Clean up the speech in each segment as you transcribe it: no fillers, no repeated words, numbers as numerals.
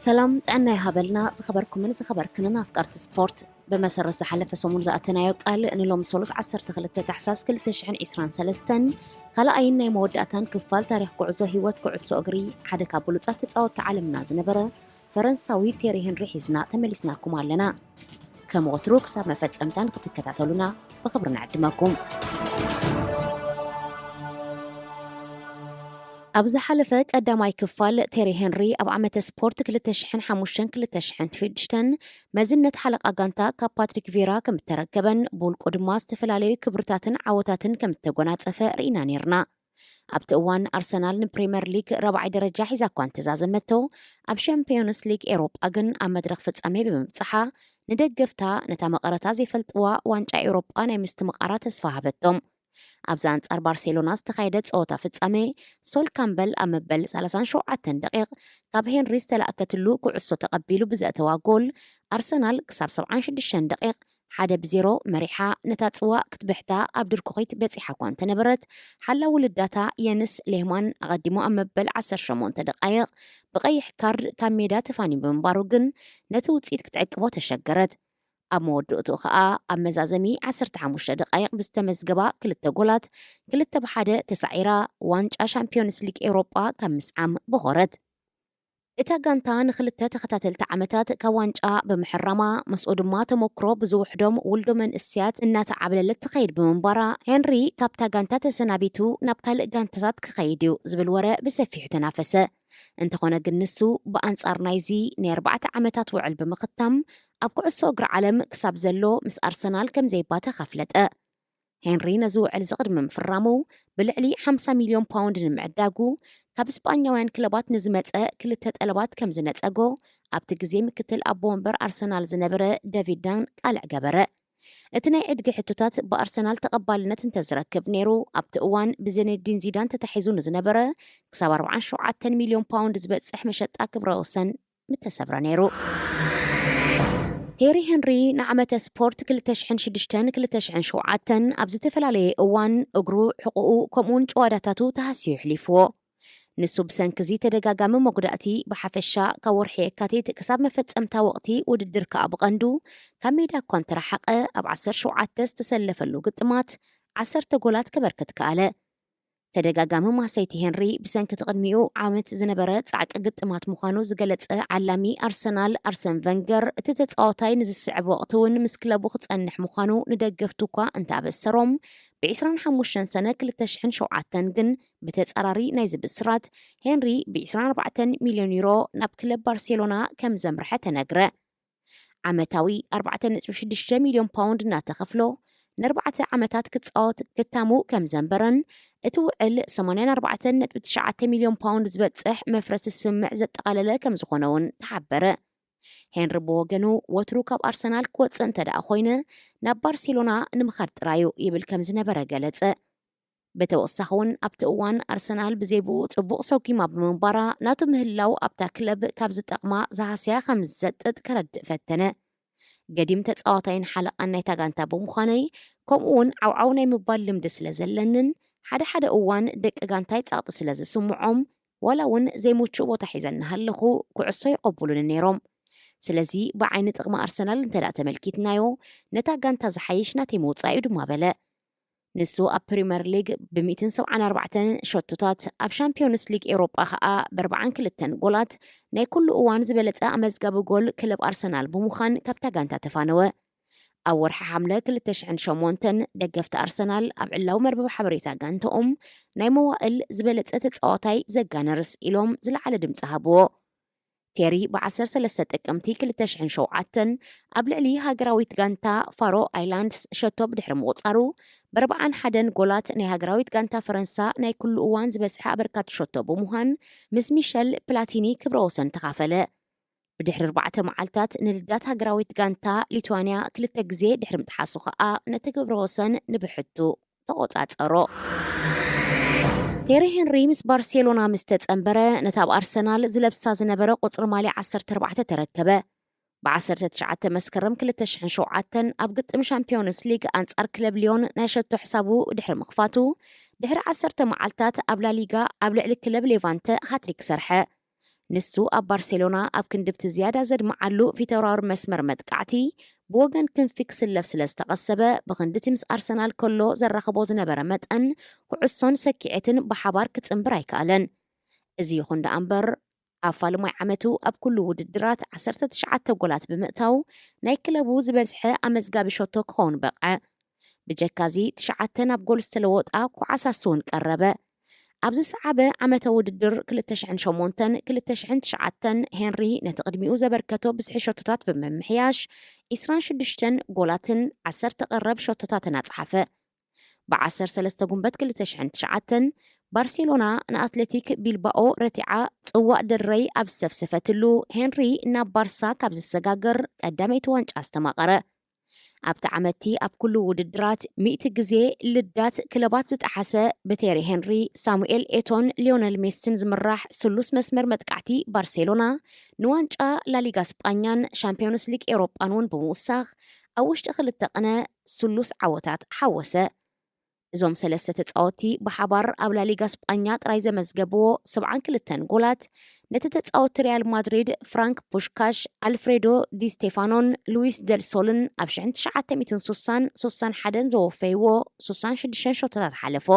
ሰላም ጥዕና ይሃበልና ዝኸበርኩምን ዝኸበርክንን ኣፍቃርቲ ስፖርት ብመሰረት ዝሓለፈ ሰሙን ዝኣተናዮ ቃል ንሎም ሰሉስ 12 ታሕሳስ 2023 ካልኣይን ናይ መወዳእታን ክፋል ታሪክ ጉዕዞ ህይወት ኩዕሶ እግሪ ሓደ ካብ ብሉፃት ተፃወትቲ ዓለምና ዝነበረ ፈረንሳዊ ቴሪ ሄንሪ ሒዝና ተመሊስናኩም ኣለና። ከም ወትሩ ክሳብ መፈፀምታን ክትከታተሉና ብኽብሪ ንዕድመኩም። ኣብ ዝሓለፈ ቀዳማይ ክፋል ቴሪ ሄንሪ ኣብ ዓመተ ስፖርት 2005-2006 መዝነት ሓለቓ ጋንታ ካብ ፓትሪክ ቪራ ከም እተረከበን ብውልቁ ድማ ዝተፈላለዩ ክብርታትን ዓወታትን ከም እተጎናፀፈ ርኢና ነርና። ኣብቲ እዋን ኣርሰናል ንፕሪምየር ሊግ 4ይ ደረጃ ሒዛ እኳ እንተዛዘመቶ ኣብ ሻምፒዮንስ ሊግ ኤሮጳ ግን ኣብ መድረኽ ፍጻሜ ብምብፅሓ ንደገፍታ ነታ መቐረታ ዘይፈልጥዋ ዋንጫ ኤሮጳ ናይ ምስትምቓራ ተስፋ ሃበቶም። ኣብዛ ኣንጻር ባርሴሎና ዝተኻየደ ፀወታ ፍጻሜ ሶል ካምበል ኣብ መበል 37 ደቂቕ ካብ ሄንሪ ዝተላእከትሉ ኩዕሶ ተቐቢሉ ብዘእተዋ ጎል ኣርሰናል ክሳብ 76 ደቂቕ 1-0 መሪሓ ነታ ጽዋእ ክትብሕታ ኣብ ድርኩኺት በፂሓ እኳ እንተነበረት ሓላ ውልዳታ የንስ ሌህማን ኣቐዲሙ ኣብ መበል 18 ደቃይቕ ብቐይሕ ካርድ ካብ ሜዳ ተፋኒ ብምንባሩ ግን ነቲ ውፅኢት ክትዕቅቦ ተሸገረት። ኣብ መወድእቱ ከዓ ኣብ መዛዘሚ 15 ደቃይቕ ብዝተመዝገባ 2 ጎላት 2-1 ተሳዒራ ዋንጫ ሻምፒዮንስ ሊግ ኤሮጳ ካብ ምስዓም በኾረት። እታ ጋንታ ንክልተ ተኸታተልቲ ዓመታት ካብ ዋንጫ ብምሕራማ መስኡ ድማ ተሞክሮ ብዝውሕዶም ውልዶ መንእስያት እናተዓብለለት ትኸይድ ብምንባራ ሄንሪ ካብታ ጋንታ ተሰናቢቱ ናብ ካልእ ጋንታታት ክኸይድ እዩ ዝብል ወረ ብሰፊሑ ተናፈሰ። እንተኾነ ግን ንሱ ብኣንጻር ናይዚ ን4 ዓመታት ውዕል ብምኽታም ኣብ ኩዕሶ እግሪ ዓለም ክሳብ ዘሎ ምስ ኣርሰናል ከም ዘይባተ ካፍለጠ። ሄንሪ ነዚ ውዕል ዝቕድሚ ምፍራሙ ብልዕሊ 50 ሚልዮን ፓውንድ ንምዕዳጉ ካብ እስጳኛውያን ክለባት ንዝመፀ 2 ጠለባት ከም ዝነፀጎ ኣብቲ ግዜ ምክትል ኣቦ ወንበር ኣርሰናል ዝነበረ ዴቪድ ዳን ቃልዕ ገበረ። እቲ ናይ ዕድጊ ሕቶታት ብኣርሰናል ተቐባልነት እንተዝረክብ ነይሩ ኣብቲ እዋን ብዘነዲን ዚዳን ተታሒዙ ንዝነበረ ክሳብ 47 ሚልዮን ፓውንድ ዝበፅሕ መሸጣ ክብረ ወሰን ምተሰብረ ነይሩ። ቴሪ ሄንሪ ንዓመተ ስፖርት 2006-2007 ኣብ ዝተፈላለየ እዋን እግሩ ሕቁኡ ከምኡውን ጨዋዳታቱ ተሃስዩ ሕሊፍዎ። ንሱ ብሰንኪዚ ተደጋጋሚ መጉዳእቲ ብሓፈሻ ካብ ወርሒ የካቲት ክሳብ መፈፀምታ ወቕቲ ውድድር ከዓ ብቐንዱ ካብ ሜዳ እኳ እንተረሓቐ ኣብ 17 ዝተሰለፈሉ ግጥማት 10 ጎላት ከበርክት ከኣለ። ተደጋጋሚ ማሰይቲ ሄንሪ ብሰንኪ ቅድሚኡ ዓመት ዝነበረ ጻዕቂ ግጥማት ምዃኑ ዝገለጸ ዓላሚ ኣርሰናል ኣርሰን ቨንገር እቲ ተጻዋታይ ንዝስዕብ ወቕቲ እውን ምስ ክለቡ ክጸንሕ ምዃኑ ንደገፍቱ እኳ እንተኣበሰሮም ብ25 ሰነ 2007 ግን ብተጻራሪ ናይ ዝብስራት ሄንሪ ብ24 ሚልዮን ዩሮ ናብ ክለብ ባርሴሎና ከም ዘምርሐ ተነግረ። ዓመታዊ 4.6 ሚልዮን ፓውንድ እናተኸፍሎ ን4 ዓመታት ክጻወት ክታሙ ከም ዘንበረን እቲ ውዕል 84.9 ሚልዮን ፓውንድ ዝበፅሕ መፍረስ ስምዕ ዘጠቓለለ ከም ዝኾነ እውን ተሓበረ። ሄንሪ ብወገኑ ወትሩ ካብ ኣርሰናል ክወፅእ እንተደኣ ኮይነ ናብ ባርሴሎና ንምኻድ ጥራዩ ይብል ከም ዝነበረ ገለጸ። ብተወሳኺ እውን ኣብቲ እዋን ኣርሰናል ብዘይብኡ ጽቡቕ ሰጊማ ብምንባራ ናቱ ምህላው ኣብታ ክለብ ካብ ዝጠቕማ ዝሃስያ ከም ዝዘጥጥ ከረድእ ፈተነ። ገዲም ተጻዋታይን ሓለቓን ናይታ ጋንታ ብምዃነይ ከምኡውን ዓውዓው ናይ ምባል ልምዲ ስለ ዘለንን ሓደ እዋን ደቂ ጋንታይ ጻቕጢ ስለ ዝስምዖም ዋላ እውን ዘይሙችእ ቦታ ሒዘና ሃለኹ ኩዕሶ ይቐብሉን ነይሮም። ስለዚ ብዓይኒ ጥቕሚ ኣርሰናል እንተዳ ተመልኪትናዮ ነታ ጋንታ ዝሓይሽ ናተይ ምውፃእ እዩ ድማ በለ። ንሱ ኣብ ፕሪምየር ሊግ ብ174 ሸቶታት ኣብ ሻምፒዮንስ ሊግ ኤሮጳ ከዓ ብ42 ጎላት ናይ ኩሉ እዋን ዝበለፀ ኣመዝጋቢ ጎል ክለብ ኣርሰናል ብምዃን ካብታ ጋንታ ተፋነወ። ኣብ ወርሒ ሓምለ 2008 ደገፍቲ ኣርሰናል ኣብ ዕላዊ መርበብ ሓበሬታ ጋንትኦም ናይ መዋእል ዝበለፀ ተጻዋታይ ዘጋነርስ ኢሎም ዝለዓለ ድምፂ ሃብዎ። ቴሪ ብ13 ጥቅምቲ 2007 ኣብ ልዕሊ ሃገራዊት ጋንታ ፋሮ ኣይላንድስ ሸቶ ብድሕሪ ምቑፃሩ ብ41 ጎላት ናይ ሃገራዊት ጋንታ ፈረንሳ ናይ ኩሉ እዋን ዝበፅሐ ኣበርካት ሸቶ ብምዃን ምስ ሚሸል ፕላቲኒ ክብረ ወሰን ተኻፈለ። ብድሕሪ 4 መዓልታት ንልዳት ሃገራዊት ጋንታ ሊትዋንያ 2 ግዜ ድሕሪ ምጥሓሱ ከዓ ነቲ ክብረ ወሰን ንብሕቱ ተቆፃፀሮ። ቴሪ ሄንሪ ምስ ባርሴሎና ምስ ተጸንበረ ነታ ኣብ ኣርሰናል ዝለብሳ ዝነበረ ቁፅሪ ማልያ 14 ተረከበ። ብ19 መስከረም 2007 ኣብ ግጥም ሻምፒዮንስ ሊግ ኣንጻር ክለብ ሊዮን ናይ ሸቶ ሕሳቡ ድሕሪ ምኽፋቱ ድሕሪ 10 መዓልታት ኣብ ላሊጋ ኣብ ልዕሊ ክለብ ሌቫንተ ሃትሪክ ሰርሐ። ንሱ ኣብ ባርሴሎና ኣብ ክንድብቲ ዝያዳ ዘድመዓሉ ፊተራር መስመር መጥቃዕቲ ብወገን ክንፊ ክስለፍ ስለ ዝተቐሰበ ብኽንድቲ ምስ ኣርሰናል ከሎ ዘራኽቦ ዝነበረ መጠን ኩዕሶን ሰኪዔትን ብሓባር ክጽምብር ኣይከኣለን። እዚ ይኹን ደኣ እምበር ኣብ ፋልማይ ዓመቱ ኣብ ኩሉ ውድድራት 19 ጎላት ብምእታው ናይ ክለቡ ዝበዝሐ ኣመዝጋቢ ሸቶ ክኸውን በቕዐ። ብጀካዚ 9 ኣብ ጎል ዝተለወጣ ኩዓሳስ እውን ቀረበ። ኣብዚ ሰዓበ ዓመተ ውድድር 2008-2009 ሄንሪ ነቲ ቅድሚኡ ዘበርከቶ ብዝሒ ሸቶታት ብምምሕያሽ 26 ጎላትን 10 ቀረብ ሸቶታትን ኣጽሓፈ። ብ13 ጉንበት 2009 ባርሴሎና ንኣትሌቲክ ቢልባኦ ረቲዓ ጽዋእ ድረይ ኣብ ዝሰፍሰፈትሉ ሄንሪ ናብ ባርሳ ካብ ዝሰጋገር ቀዳመይቲ ዋንጫ ዝተማቐረ። ኣብቲ ዓመቲ ኣብ ኩሉ ውድድራት 100 ግዜ ልዳት ክለባት ዝጠሓሰ በቴሪ ሄንሪ፣ ሳሙኤል ኤቶን፣ ሊዮነል ሜሲን ዝምራሕ ስሉስ መስመር መጥቃዕቲ ባርሴሎና ንዋንጫ ላሊጋ ስጳኛን ሻምፒዮንስ ሊግ ኤውሮጳን እውን ብምውሳኽ ኣብ ውሽጢ 2 ቀነ ስሉስ ዓወታት ሓወሰ። እዞም 3 ተጻወቲ ብሓባር ኣብ ላሊጋ ስጳኛ ጥራይ ዘመዝገብዎ 72 ጎላት ነቲ ተጻወቲ ሪያል ማድሪድ ፍራንክ ፑሽካሽ፣ አልፍሬዶ ዲ ስቴፋኖን፣ ሉዊስ ደል ሶልን ኣብ 1960-61 ዘወፈይዎ 66 ሸቶታት ሓለፎ።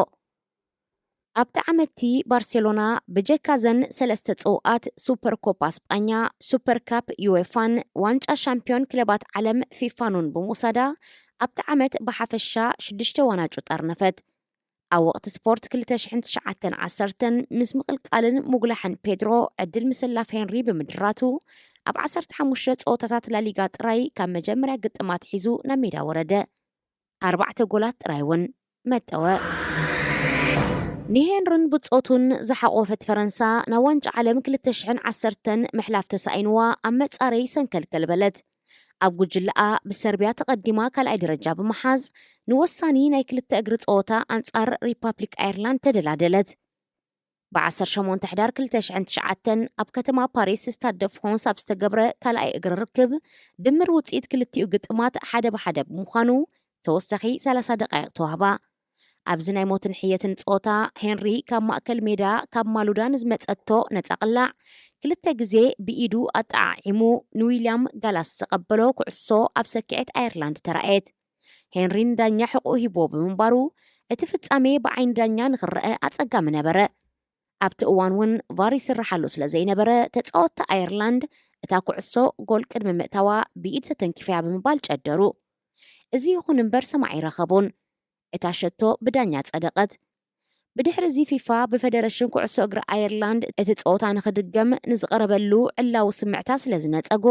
ኣብቲ ዓመቲ ባርሴሎና ብጀካዘን 3 ጽውዓት ሱፐር ኮፓ ስጳኛ፣ ሱፐር ካፕ ዩኤፋን ዋንጫ ሻምፒዮን ክለባት ዓለም ፊፋኑን ብምውሳዳ ኣብቲ ዓመት ብሓፈሻ 6 ዋናጩ ጠርነፈት። ኣብ ወቕቲ ስፖርት 2009-10 ምስ ምቕልቃልን ሙጉላሕን ፔድሮ ዕድል ምስላፍ ሄንሪ ብምድራቱ ኣብ 15 ጸወታታት ላሊጋ ጥራይ ካብ መጀመርያ ግጥማት ሒዙ ናብ ሜዳ ወረደ። 4 ጎላት ጥራይ እውን መጠወ። ንሄንሪን ብጾቱን ዝሓቆፈት ፈረንሳ ናብ ዋንጫ ዓለም 2010 ምሕላፍ ተሳኢንዋ ኣብ መጻረይ ሰንከልከል በለት። ኣብ ጉጅለኣ ብሰርቢያ ተቐዲማ ካልኣይ ደረጃ ብምሓዝ ንወሳኒ ናይ 2 እግሪ ጸወታ ኣንጻር ሪፓብሊክ ኣየርላንድ ተደላደለት። ብ18 ሕዳር 2009 ኣብ ከተማ ፓሪስ ስታድ ደ ፍራንስ ኣብ ዝተገብረ ካልኣይ እግሪ ርክብ ድምር ውፅኢት ክልቲኡ ግጥማት 1-1 ብምዃኑ ተወሳኺ 30 ደቃይቕ ተዋህባ። ኣብዚ ናይ ሞትን ሕየትን ጸወታ ሄንሪ ካብ ማእከል ሜዳ ካብ ማሉዳ ንዝመጸቶ ነፃ ቅላዕ 2 ግዜ ብኢዱ ኣጣዓዒሙ ንዊልያም ጋላስ ዘቐበሎ ኩዕሶ ኣብ ሰኪዔት ኣየርላንድ ተራእየት። ሄንሪን ዳኛ ሕቁ ሂቦ ብምንባሩ እቲ ፍጻሜ ብዓይን ዳኛ ንኽረአ ኣጸጋሚ ነበረ። ኣብቲ እዋን እውን ቫር ይስራሓሉ ስለ ዘይነበረ ተጻወትቲ ኣየርላንድ እታ ኩዕሶ ጎል ቅድሚ ምእታዋ ብኢድ ተተንኪፍያ ብምባል ጨደሩ። እዚ ይኹን እምበር ሰማዕ ይረኸቡን። እታ ሸቶ ብዳኛ ጸደቐት። ብድሕሪ እዚ ፊፋ ብፌደሬሽን ኩዕሶ እግሪ ኣየርላንድ እቲ ጸወታ ንኽድገም ንዝቐረበሉ ዕላዊ ስምዕታ ስለ ዝነጸጎ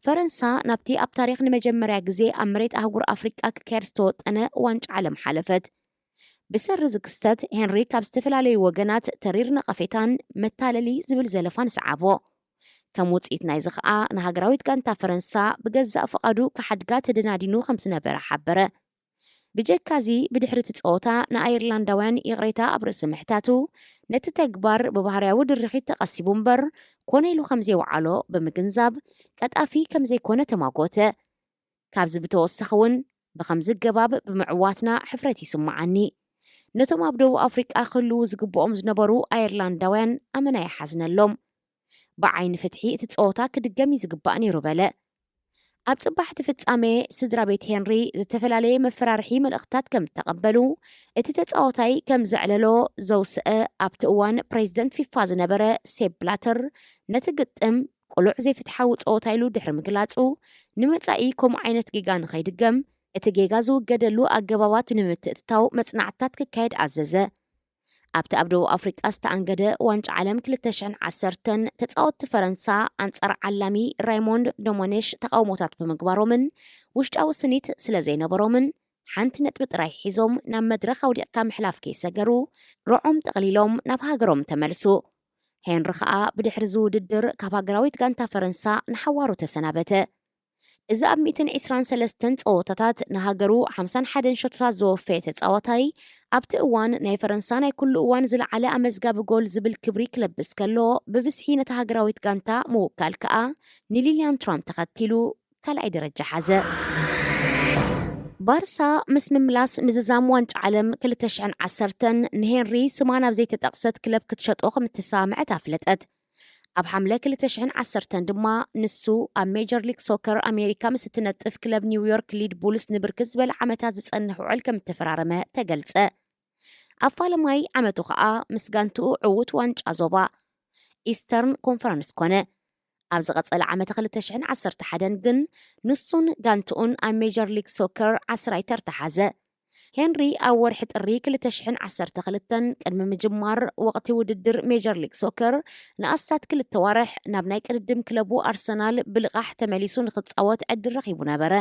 ፈረንሳ ናብቲ ኣብ ታሪክ ንመጀመርያ ግዜ ኣብ መሬት ኣህጉር ኣፍሪቃ ክካየድ ዝተወጠነ ዋንጫ ዓለም ሓለፈት። ብሰሪ ዝክስተት ሄንሪ ካብ ዝተፈላለዩ ወገናት ተሪር ነቐፌታን መታለሊ ዝብል ዘለፋን ሰዓቦ። ከም ውፅኢት ናይዚ ኸኣ ንሃገራዊት ጋንታ ፈረንሳ ብገዛእ ፍቓዱ ክሓድጋ ተደናዲኑ ከም ዝነበረ ሓበረ። ብጀካዚ ብድሕሪ እቲ ጸወታ ንኣየርላንዳውያን ይቕሬታ ኣብ ርእሲ ምሕታቱ ነቲ ተግባር ብባህርያዊ ድርኺት ተቐሲቡ እምበር ኮነ ኢሉ ከም ዘይወዓሎ ብምግንዛብ ቀጣፊ ከም ዘይኮነ ተማጎተ። ካብዚ ብተወሳኺ እውን ብኸምዚ ገባብ ብምዕዋትና ሕፍረት ይስማዓኒ። ነቶም ኣብ ደቡብ ኣፍሪቃ ክህልው ዝግብኦም ዝነበሩ ኣየርላንዳውያን ኣመና ይሓዝነሎም። ብዓይኒ ፍትሒ እቲ ጸወታ ክድገም ዝግባእ ነይሩ በለ። ኣብ ጽባሕቲ ፍጻሜ ስድራ ቤት ሄንሪ ዝተፈላለየ መፈራርሒ መልእኽትታት ከም ተቐበሉ እቲ ተጻዋታይ ከም ዘዕለሎ ዘውስአ ኣብቲ እዋን ፕሬዚደንት ፊፋ ዝነበረ ሴፕ ብላተር ነቲ ግጥም ቁሉዕ ዘይፍትሓዊ ጸወታ ኢሉ ድሕሪ ምግላጹ ንመጻኢ ከምኡ ዓይነት ጌጋ ንኸይድገም እቲ ጌጋ ዝውገደሉ ኣገባባት ንምትእትታው መጽናዕትታት ክካየድ ኣዘዘ። ኣብቲ ኣብ ደቡብ ኣፍሪቃ ዝተኣንገደ ዋንጫ ዓለም 2010 ተጻወትቲ ፈረንሳ ኣንጻር ዓላሚ ራይሞንድ ዶሞኔሽ ተቃውሞታት ብምግባሮምን ውሽጣዊ ስኒት ስለ ዘይነበሮምን ሓንቲ ነጥቢ ጥራይ ሒዞም ናብ መድረኽ ኣውዲቕካ ምሕላፍ ከይሰገሩ ርዖም ጠቕሊሎም ናብ ሃገሮም ተመልሱ። ሄንሪ ኸኣ ብድሕሪ ዝውድድር ካብ ሃገራዊት ጋንታ ፈረንሳ ንሓዋሩ ተሰናበተ። እዚ ኣብ 123 ጸወታታት ንሃገሩ 51 ሸቶታት ዘወፈየ ተጻዋታይ ኣብቲ እዋን ናይ ፈረንሳ ናይ ኩሉ እዋን ዝለዓለ ኣመዝጋቢ ጎል ዝብል ክብሪ ክለብስ ከሎ ብብዝሒ ነቲ ሃገራዊት ጋንታ ምውካል ከኣ ንሊልያን ትራምፕ ተኸቲሉ ካልኣይ ደረጃ ሓዘ። ባርሳ ምስ ምምላስ ምዝዛም ዋንጫ ዓለም 2010 ንሄንሪ ስማ ናብ ዘይተጠቕሰት ክለብ ክትሸጦ ከም እትሰማምዐት ኣፍለጠት። ኣብ ሓምለ 2010 ድማ ንሱ ኣብ ሜጀር ሊግ ሶከር ኣሜሪካ ምስ እትነጥፍ ክለብ ኒውዮርክ ሬድ ቡልስ ንብርክት ዝበለ ዓመታት ዝጸንሕ ውዕል ከም እተፈራረመ ተገልጸ። ኣብ ፋለማይ ዓመቱ ከዓ ምስ ጋንትኡ ዕዉት ዋንጫ ዞባ ኢስተርን ኮንፈረንስ ኮነ። ኣብ ዝቐጸለ ዓመት 2011 ግን ንሱን ጋንትኡን ኣብ ሜጀር ሊግ ሶከር 10 ተርተሓዘ። ሄንሪ ኣብ ወርሒ ጥሪ 2012 ቅድሚ ምጅማር ወቕቲ ውድድር ሜጀር ሊግ ሶከር ንኣስታት 2 ዋርሕ ናብ ናይ ቅድድም ክለቡ ኣርሰናል ብልቓሕ ተመሊሱ ንኽጻወት ዕድል ረኺቡ ነበረ።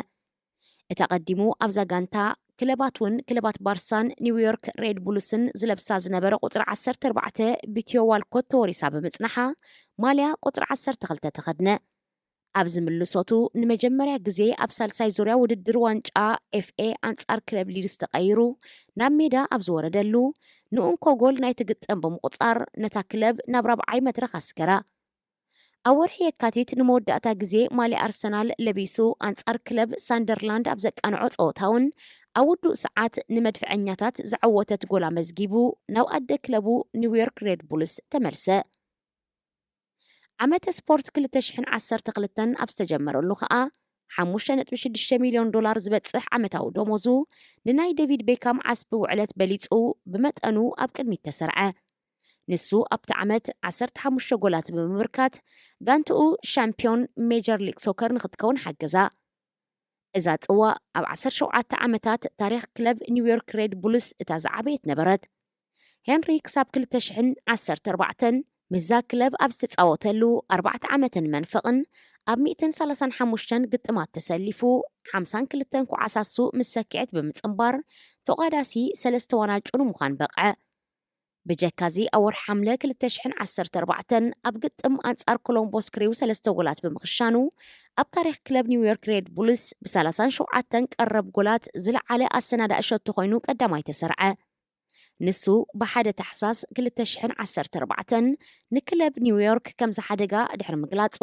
እታ ቀዲሙ ኣብዛ ጋንታ ክለባት ባርሳን ኒውዮርክ ሬድ ቡልስን ዝለብሳ ዝነበረ ቁፅሪ 14 ቢትዮ ዋልኮት ተወሪሳ ብምጽናሓ ማልያ ቁፅሪ 12 ተኸድነ። ኣብ ዝምልሶቱ ንመጀመርያ ግዜ ኣብ ሳልሳይ ዙርያ ውድድር ዋንጫ ኤፍኤ ኣንጻር ክለብ ሊድስ ተቐይሩ ናብ ሜዳ ኣብ ዝወረደሉ ንኡንኮ ጎል ናይ ትግጠም ብምቁፃር ነታ ክለብ ናብ 4ይ መድረኽ ኣስገራ። ኣብ ወርሒ የካቲት ንመወዳእታ ግዜ ማልያ ኣርሰናል ለቢሱ ኣንጻር ክለብ ሳንደርላንድ ኣብ ዘቃንዖ ፀወታውን ኣብ ውዱእ ሰዓት ንመድፍዐኛታት ዝዓወተት ጎል ኣመዝጊቡ ናብ ኣደ ክለቡ ኒውዮርክ ሬድ ቡልስ ተመልሰ። ዓመተ ስፖርት 2012 ኣብ ዝተጀመረሉ ከዓ $5.6 ሚልዮን ዝበጽሕ ዓመታዊ ደሞዙ ንናይ ዴቪድ ቤካም ዓስቢ ውዕለት በሊጹ ብመጠኑ ኣብ ቅድሚት ተሰርዐ። ንሱ ኣብቲ ዓመት 15 ጎላት ብምብርካት ጋንትኡ ሻምፒዮን ሜጀር ሊግ ሶከር ንኽትከውን ሓገዛ። እዛ ጽዋ ኣብ 17 ዓመታት ታሪኽ ክለብ ኒውዮርክ ሬድ ቡልስ እታ ዝዓበየት ነበረት። ሄንሪ ክሳብ 2014 ምዛ ክለብ ኣብ ዝተጻወተሉ 4 ዓመትን መንፈቕን ኣብ 135 ግጥማት ተሰሊፉ 52 ኩዓሳሱ ምስ ሰኪዐት ብምጽንባር ተቋዳሲ 3 ዋንጫ ንምዃን በቕዐ። ብጀካዚ ኣብ ወርሒ ሓምለ 2014 ኣብ ግጥም ኣንጻር ኮሎምቦስ ክሪው 3 ጎላት ብምኽሻኑ ኣብ ታሪኽ ክለብ ኒውዮርክ ሬድ ቡልስ ብ37 ቀረብ ጎላት ዝለዓለ ኣሰናዳኢ ሸቶ ኮይኑ ቀዳማይ ተሰርዐ። ንሱ ብሓደ ታሕሳስ 2014 ንክለብ ኒውዮርክ ከም ዝሓደጋ ድሕሪ ምግላጹ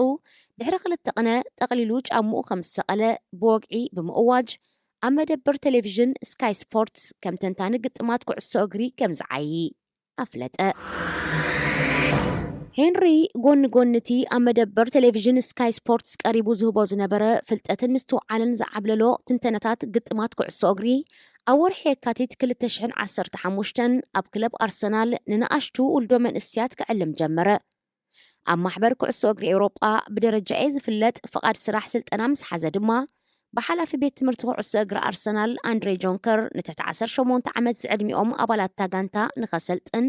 ድሕሪ 2 ቀነ ጠቕሊሉ ጫምኡ ከም ዝሰቐለ ብወግዒ ብምእዋጅ ኣብ መደበር ቴሌቪዥን ስካይ ስፖርትስ ከም ተንታኒ ግጥማት ኩዕሶ እግሪ ከም ዝዓዪ ኣፍለጠ። ሄንሪ ጎኒ ኣብ መደበር ቴሌቪዥን ስካይ ስፖርትስ ቀሪቡ ዝህቦ ዝነበረ ፍልጠትን ምስትውዓልን ዝዓብለሎ ትንተነታት ግጥማት ኩዕሶ እግሪ ኣብ ወርሒ የካቲት 2015 ኣብ ክለብ ኣርሰናል ንንኣሽቱ ውልዶ መንእስያት ክዕልም ጀመረ። ኣብ ማሕበር ኩዕሶ እግሪ ኤውሮጳ ብደረጃ ኤ ዝፍለጥ ፍቓድ ስራሕ ስልጠና ምስ ሓዘ ድማ ብሓላፊ ቤት ትምህርቲ ኩዕሶ እግሪ ኣርሰናል ኣንድሬ ጆንከር ንትሕቲ 18 ዓመት ዝዕድሚኦም ኣባላት ታጋንታ ንኸሰልጥን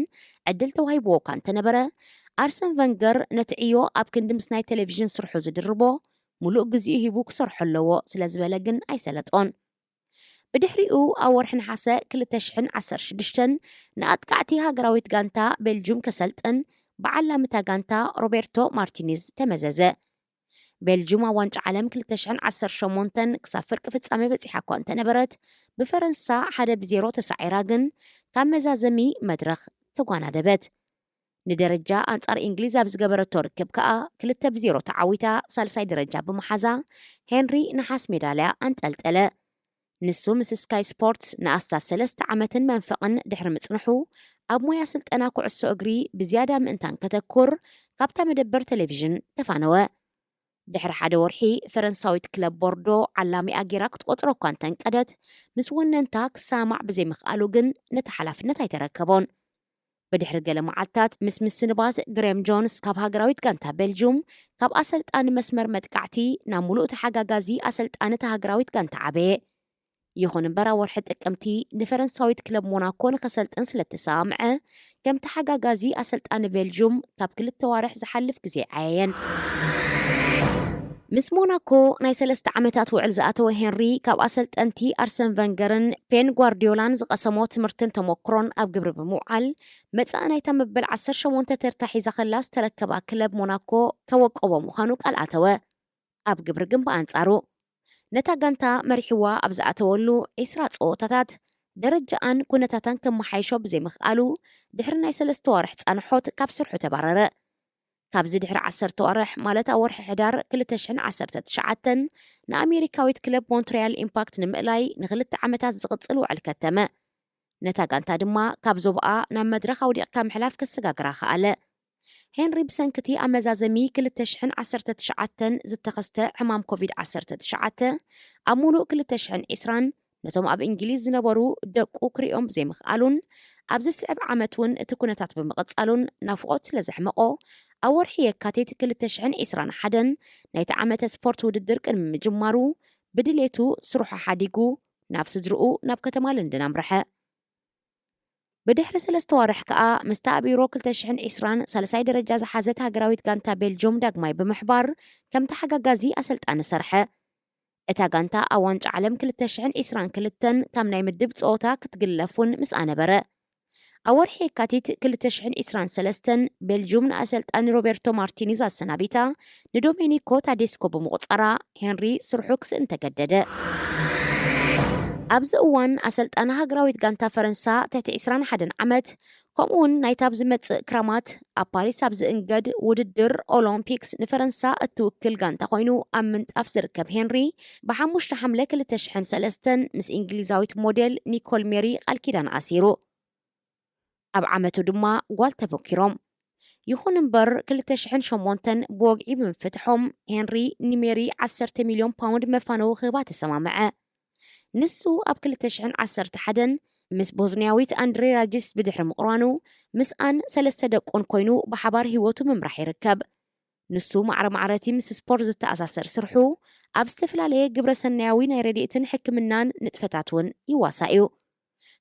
ዕድል ተዋሂብዎ እኳ እንተነበረ ኣርሰን ቨንገር ነቲ ዕዮ ኣብ ክንዲ ምስ ናይ ቴሌቪዥን ስርሑ ዝድርቦ ሙሉእ ግዚኡ ሂቡ ክሰርሖ ኣለዎ ስለ ዝበለ ግን ኣይሰለጦን። ብድሕሪኡ ኣብ ወርሒ ነሓሰ 2016 ንኣጥቃዕቲ ሃገራዊት ጋንታ ቤልጅየም ከሰልጥን ብዓላምታ ጋንታ ሮቤርቶ ማርቲኔዝ ተመዘዘ። ቤልጅየም ኣብ ዋንጫ ዓለም 2018 ክሳብ ፍርቂ ፍጻሜ በፂሓ እኳ እንተነበረት ብፈረንሳ 1-0 ተሳዒራ ግን ካብ መዛዘሚ መድረኽ ተጓናደበት። ንደረጃ ኣንጻር እንግሊዝ ኣብ ዝገበረቶ ርክብ ከዓ 2-0 ተዓዊታ ሳልሳይ ደረጃ ብምሓዛ ሄንሪ ነሓስ ሜዳልያ አንጠልጠለ። ንሱ ምስ ስካይ ስፖርትስ ንኣስታት 3 ዓመትን መንፈቕን ድሕሪ ምጽንሑ ኣብ ሞያ ስልጠና ኩዕሶ እግሪ ብዝያዳ ምእንታን ከተኩር ካብታ መደበር ቴሌቪዥን ተፋነወ። ድሕሪ ሓደ ወርሒ ፈረንሳዊት ክለብ ቦርዶ ዓላሚ ኣጌራ ክትቆፅሮ እኳ እንተንቀደት ምስ ወነንታ ክሳማዕ ብዘይምኽኣሉ ግን ነቲ ሓላፍነት ኣይተረከቦን። ብድሕሪ ገለ መዓልትታት ምስ ምስንባት ግሬም ጆንስ ካብ ሃገራዊት ጋንታ ቤልጅየም ካብ ኣሰልጣኒ መስመር መጥቃዕቲ ናብ ሙሉእ ተሓጋጋዚ ኣሰልጣኒ ሃገራዊት ጋንታ ዓበየ። ይኹን እምበር ኣብ ወርሒ ጥቅምቲ ንፈረንሳዊት ክለብ ሞናኮ ንኸሰልጥን ስለተሰማምዐ ከም ተሓጋጋዚ ኣሰልጣኒ ቤልጅየም ካብ 2 ዋርሕ ዝሓልፍ ግዜ ዓየየን። ምስ ሞናኮ ናይ 3 ዓመታት ውዕል ዝኣተወ ሄንሪ ካብ ኣሰልጠንቲ ኣርሰን ቨንገርን ፔን ጓርዲዮላን ዝቐሰሞ ትምህርትን ተሞክሮን ኣብ ግብሪ ብምውዓል መጻኢ ናይታ መበል 18 ተርታ ሒዛ ኸላ ዝተረከባ ክለብ ሞናኮ ከወቀቦ ምዃኑ ቃል ኣተወ። ኣብ ግብሪ ግን ብኣንጻሩ ነታ ጋንታ መሪሕዋ ኣብ ዝኣተወሉ 20 ፀወታታት ደረጃኣን ኩነታታን ከመሓይሾ ብዘይምኽኣሉ ድሕሪ ናይ 3 ዋርሕ ጻንሖት ካብ ስርሑ ተባረረ። ካብዚ ድሕሪ 10 ዋርሕ ማለት ኣብ ወርሒ ሕዳር 2019 ንኣሜሪካዊት ክለብ ሞንትሪያል ኢምፓክት ንምእላይ ን2 ዓመታት ዝቕጽል ውዕል ከተመ። ነታ ጋንታ ድማ ካብ ዞብኣ ናብ መድረኽ ኣውዲቕካ ምሕላፍ ከሰጋግራ ኸኣለ። هنري بسنكتي أمازازمي كل تشحن 19 زتخسته حمام كوفيد 19 أمولو كل تشحن إسران نتوم أب إنجليز نبرو دقو كريوم زي مخالون أبز السعب عمتون تكونتات بمقصالون نافقوت لزحمقو أور حيه كاتيت كل تشحن إسران حدن نايت عمت سبورت وددرك المجمارو بدليتو سروح حاديقو نافس درقو ناب كتمال لندن مرحة بدحر سلستوارح كأ مستقبي روكل تشحن إسران سلساي درجة زحازت هاجراويت غانتا بيلجوم داقماي بمحبار كم تحقق غازي أسلت أنا سرحة إتا غانتا أوانج عالم كل تشحن إسران كلتن كم ناي مدب صوتا كتقلفون مس أنا برا أور حيكاتيت كل تشحن إسران سلستن بيلجوم أسلت أن روبرتو مارتينيز السنابيتا ندومينيكو تاديسكو بمقصرا هنري سرحوكس انتقدد أبز أوان أسلت أنا هاجراويت غانتا فرنسا تحت إسران حدن عمت كمون نايتاب زمت كرامات أباريس أبز إنجد وددر أولمبيكس نفرنسا التوكل غانتا خوينو أمنت أفزر كب هنري بحموش تحملة كل تشحن سلستن مس إنجليزاويت موديل نيكول ميري الكيدان أسيرو أب عمتو دما والتا بوكيروم يخون مبر كل تشحن شمونتن بوغعي بمفتحهم هنري نيميري 10 مليون باوند مفانو خيبات السما معه نسو أب كل تشحن 11 مس بوزنياويت أندري راجيس بدحر مقرانو مس أن سلسة دقون كوينو بحبار هيوتو ممرح يركب نسو معرتي مس سبورز التأساسر سرحو أب استفلاليه قبر سنياوي نايرديتن حكمنان نتفتاتون يواسايو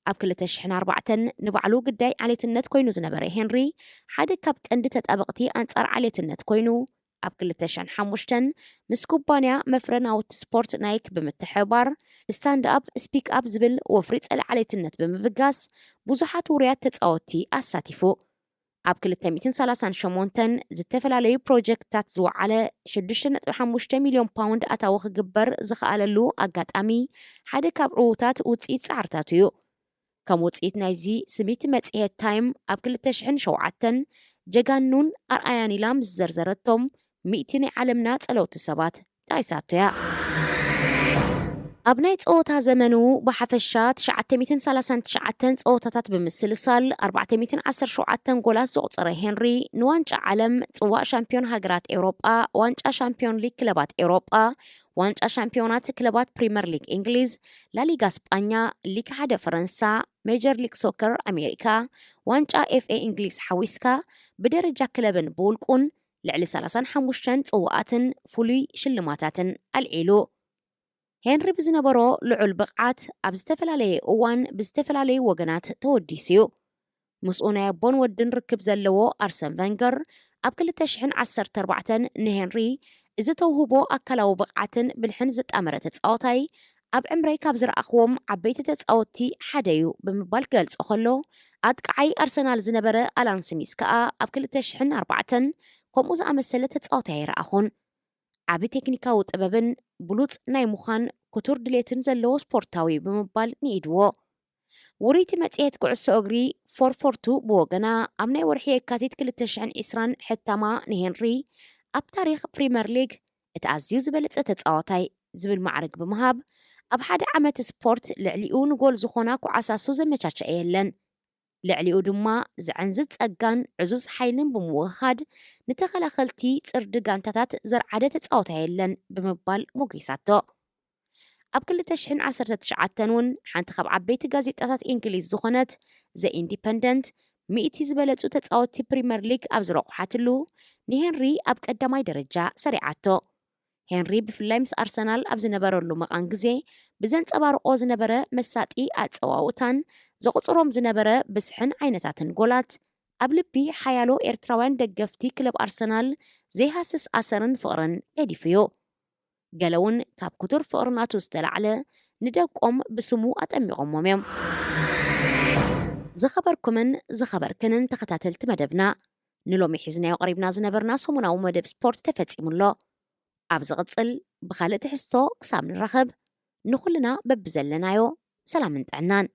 أب كل تشحن 4 نبعلو قداي عليت النت كوينو زنبري هنري حدا كاب كندتت أبقتي أنصار عليت النت كوينو أب كل تشحن 5 مس كوبانيا مفرن أوت سبورت نايك بمتحبار ستاند أب سبيك أب زبل وفريت عليت النت بمبقاس بوزحات وريات تتأوتي أساتيفو أب كل 238 زتفلالي بروجكتات زو على 6.5 مليون باوند أتاوخ قبر زخاللو أقات أمي حدا كاب عوتات وتسيت سعرتاتيو كموتسيت نايزي سميت متسيهت تايم أب كل تشحن 7 جغانون أرأياني لام زرزرتهم 200 عالمنا تسألوت السبات دايساتويا أبناي تقوتا زمنو بحفشات 939 تقوتاتات بمسلسل 410 جولات زوصر هنري نوانجا عالم تقوى شامبيون هاجرات إوروبا وانجا شامبيون ليج كلبات إوروبا وانجا شامبيونات كلبات بريمير ليج إنجليز لا ليغا اسبانيا ليغ حدا فرنسا ميجر ليج سوكر أمريكا وانجا اف اي إنجليز حويسكا بدرجة كلبن بولكون لعلي 35 تقواتن فولي شلماتاتن العيلو هنري بزنبرو لعل بقعات أبستفلالي أوان بستفلالي وغنات توديسيو مسؤونا يبون ودن ركب زلو أرسن فانجر أب كل تشحن 14 نهنري إذا توهبو أكلاو بقعاتن بالحنزة أمرت تساوتاي أب عمري كابزر أخوم عبيت تساوتي حدايو بمبال قلت أخلو أدقعي أرسنال زنبرة ألان سميسكا أب كل تشحن 4 كوموز أمسلة تساوتاي رأخون عبي تكنيكا وطببن بلوت ناي مخان كتور دليتن زلو سبورتاوي بمبال نيدوو وريتي متيهت كعسو أغري 442 بوغنا أمناي ورحيه كاتيت كل تشعن إسران حتى ما نهنري أب تاريخ بريمير ليج اتعزيو زبلت اتتصاوتاي زبل معرق بمهاب أب حد عمت سبورت لعليو نقول زخوناك وعساسو زمشاتش أيلن لعليو دما زعنزت أقان عزوز حيلن بموهاد نتخلخلتي تردقان تاتات زر عادة تساوتايلن بمبال موغيساتو أب كل تشحن 19 حانتخب عبيت غازيتات إنجليز زخونت زي إنديبندنت مئتي زبلتو تتساوتي بريمير ليج أبزروق حاتلو نهنري أب قداماي درجة سريعاتو هنري بفلاي مس أرسنال أبز نبرلو مقانقزي بزنت أبارقو زنبرة مساتي أتسواوتان زقصروم زنبرة بسحن عينتاتن قولات أبلبي حيالو إرتراوان دقفتي كلب أرسنال زي هاسس أسرن فقرن إديفيو قالون كاب كتور فقرناتو استلعلا ندوكم بسمو أتأميغم وميم زخبر كنن تختاتلت مدبنا نلومي حزنا وقريبنا زنبرنا سمونا ومدب سبورت تفتسيمون له أبز غتصل بخالة حسو قسام الرخب نخلنا ببزلنايو سلام انت عنان